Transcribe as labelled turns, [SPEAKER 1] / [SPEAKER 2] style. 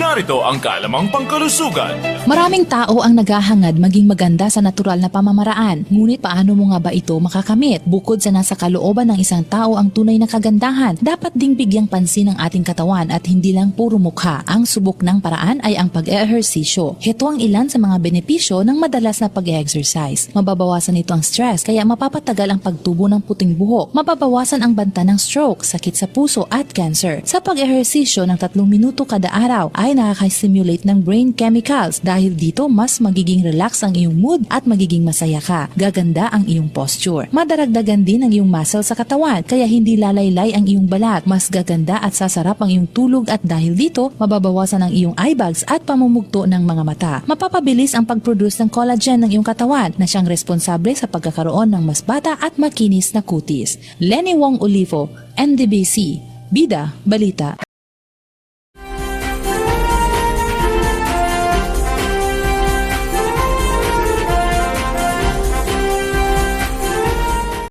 [SPEAKER 1] narito ang kalamang pangkalusugan.
[SPEAKER 2] Maraming tao ang naghahangad maging maganda sa natural na pamamaraan. Ngunit paano mo nga ba ito makakamit? Bukod sa nasa kalooban ng isang tao ang tunay na kagandahan, dapat ding bigyang pansin ang ating katawan at hindi lang puro mukha. Ang subok ng paraan ay ang pag-ehersisyo. Heto ang ilan sa mga benepisyo ng madalas na pag-exercise. Mababawasan nito ang stress kaya mapapatagal ang pagtubo ng puting buhok. Mababawasan ang banta ng stroke, sakit sa puso at cancer. Sa pag-ehersisyo ng 3 minuto kada araw ay nakaka-stimulate ng brain chemicals. Dahil dito mas magiging relax ang iyong mood at magiging masaya ka. Gaganda ang iyong posture. Madaragdagan din ang iyong muscle sa katawan kaya hindi lalaylay ang iyong balat. Mas gaganda at sasarap ang iyong tulog at dahil dito mababawasan ang iyong eye bags at pamumugto ng mga mata. Mapapabilis ang pag-produce ng collagen ng iyong katawan na siyang responsable sa pagkakaroon ng mas bata at makinis na kutis. Lenny Wong Olivo, NDBC, Bida Balita.